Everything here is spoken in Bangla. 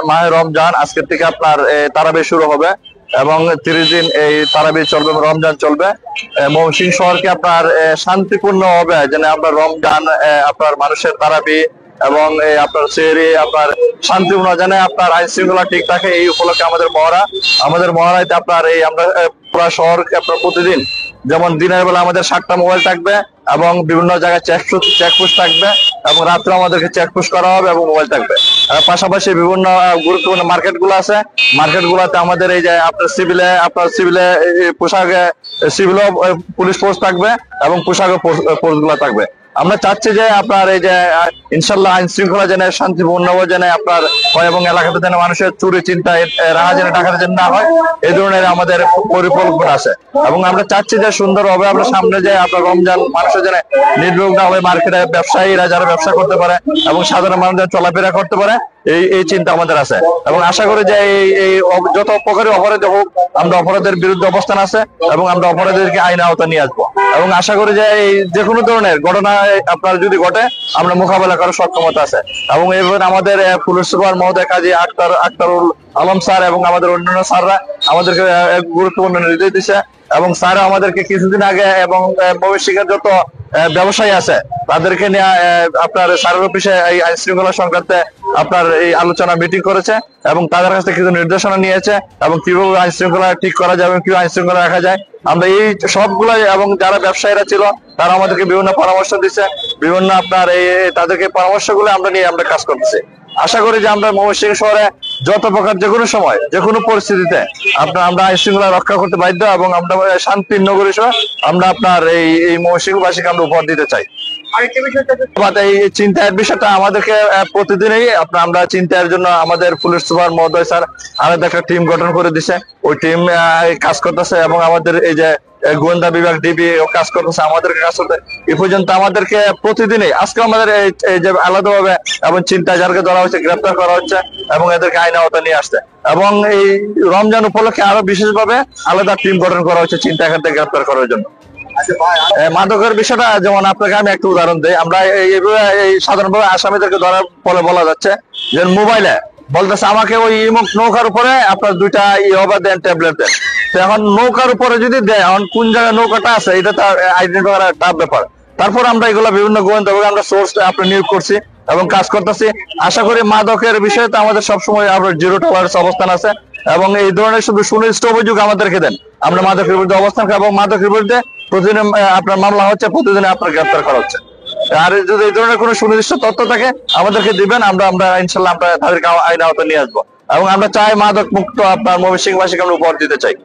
মাহে রমজান আজকের থেকে আপনার তারাবি শুরু হবে এবং 30 দিন এই তারাবি চলবে, রমজান চলবে। ময়মনসিংহ শহরকে আপনার শান্তিপূর্ণ হবে যেন আপনার রমজান আপনার মানুষের তারাবি এবং আপনার সেহরি আপনার শান্তিপূর্ণ যেন আপনার আইন শৃঙ্খলা ঠিক থাকে, এই উপলক্ষে আমাদের মহড়াইতে আপনার এই আমরা পুরো শহরকে আপনার প্রতিদিন যেমন দিনের বেলা আমাদের 7টা মোবাইল থাকবে এবং বিভিন্ন জায়গায় চেকপোস্ট থাকবে এবং রাত্রে আমাদেরকে চেকপোস্ট করা হবে এবং মোবাইল থাকবে। পাশাপাশি বিভিন্ন গুরুত্বপূর্ণ মার্কেট গুলো আছে, মার্কেট গুলাতে আমাদের এই যে আপনার সিভিলে পোশাকে সিভিল পুলিশ ফোর্স থাকবে এবং পোশাকে ফোর্স গুলা থাকবে। আমরা চাচ্ছি যে আপনার এই যে ইনশাল্লাহ আইন শৃঙ্খলা যেন শান্তিপূর্ণ যেন আপনার হয় এবং এলাকাতে যেন মানুষের চুরি চিন্তা রাহা যেন ডাকাতি যেন না হয়, এই ধরনের আমাদের পরিকল্পনা আছে। এবং আমরা চাচ্ছি যে সুন্দর হবে আমরা সামনে যে আপনার রমজান মানুষের যেন নির্ভোগ না হবে, মার্কেটে ব্যবসায়ীরা যারা ব্যবসা করতে পারে এবং সাধারণ মানুষ যারা চলাফেরা করতে পারে, এই চিন্তা আমাদের আছে। এবং আশা করি যে এই যত প্রকারের অপরাধ হোক আমরা অপরাধের বিরুদ্ধে অবস্থান আছে এবং আমরা অপরাধীদেরকে আইন আওতা নিয়ে আসবো এবং আশা করি যে এই যে কোনো ধরনের ঘটনা আপনার যদি ঘটে আমরা মোকাবেলা করার সক্ষমতা আছে। এবং এইভাবে আমাদের পুলিশ সুপার মহোদয় কাজী আক্তারুল আলম স্যার এবং আমাদের অন্যান্য স্যাররা আমাদেরকে গুরুত্বপূর্ণ নির্দেশ দিচ্ছে এবং স্যার আমাদেরকে কিছুদিন আগে এবং ময়মনসিংহের যত ব্যবসায়ী আছে তাদেরকে নিয়ে আপনার স্যারের অফিসে এই আইন শৃঙ্খলা সংক্রান্তে আপনার এই আলোচনা মিটিং করেছে এবং তাদের কাছ থেকে কিছু নির্দেশনা নিয়েছে এবং কিভাবে আইন শৃঙ্খলা ঠিক করা যাবে, কিভাবে আইন শৃঙ্খলা রাখা যায়। আমরা এই সবগুলো এবং যারা ব্যবসায়ীরা ছিল তারা আমাদেরকে বিভিন্ন পরামর্শ দিচ্ছে, বিভিন্ন আপনার এই তাদেরকে পরামর্শগুলো আমরা নিয়ে আমরা কাজ করতেছি। আশা করি যে আমরা ময়মনসিংহ শহরে যত প্রকার যে কোনো সময় যে কোনো পরিস্থিতিতে আমরা আইন শৃঙ্খলা রক্ষা করতে বাধ্য এবং আমরা শান্তির নগরী হিসেবে আমরা আপনার এই ময়মনসিংহবাসীকে আমরা উপহার দিতে চাই। এই চিন্তার বিষয়টা আমাদেরকে প্রতিদিনই আমরা চিন্তার জন্য আমাদের পুলিশ সুপার মহোদয় স্যার আলাদা একটা টিম গঠন করে দিছে, ওই টিম কাজ করতেছে এবং আমাদের এই যে গোয়েন্দা বিভাগ ডিবি কাজ করতেছে, আমাদেরকে কাজ করতে এ পর্যন্ত আমাদেরকে প্রতিদিনই আজকে আমাদের এই যে আলাদাভাবে এবং চিন্তা যাদেরকে ধরা হচ্ছে গ্রেপ্তার করা হচ্ছে এবং এদেরকে আইন আওতা নিয়ে আসছে এবং এই রমজান উপলক্ষে আরো বিশেষভাবে আলাদা টিম গঠন করা হচ্ছে চিন্তা এখান থেকে গ্রেপ্তার করার জন্য। মাদকের বিষয়টা যেমন আপনাকে আমি একটা উদাহরণ দিই, আমরা এই সাধারণভাবে আসামিদেরকে ধরার ফলে বলা যাচ্ছে যে মোবাইলে বলতেছে আমাকে ওই নৌকার উপরে আপনার 2টা ইহবা দেন, ট্যাবলেট দেন। এখন নৌকার উপরে যদি দেয়, এখন কোন জায়গায় নৌকাটা আছে এটা তো আইডেন্টিফাই করা টাফ ব্যাপার। তারপর আমরা এগুলো বিভিন্ন গোয়েন্দা আমরা সোর্স আপনার নিয়োগ করছি এবং কাজ করতেছি। আশা করি মাদকের বিষয়ে তো আমাদের সবসময় আপনার জিরো টলারেন্স অবস্থান আছে এবং এই ধরনের শুধু সুনির্দিষ্ট অভিযোগ আমাদেরকে দেন, আমরা মাদকের বিরুদ্ধে অবস্থান এবং মাদকের বিরুদ্ধে প্রতিদিন আপনার মামলা হচ্ছে, প্রতিদিন আপনার গ্রেপ্তার করা হচ্ছে। আর যদি এই ধরনের কোনো সুনির্দিষ্ট তথ্য থাকে আমাদেরকে দিবেন, আমরা ইনশাল্লাহ আমরা তাদেরকে আইন আওতা নিয়ে আসবো এবং আমরা চাই মাদক মুক্ত আপনার ময়মনসিংহবাসীকে আমরা উপহার দিতে চাই।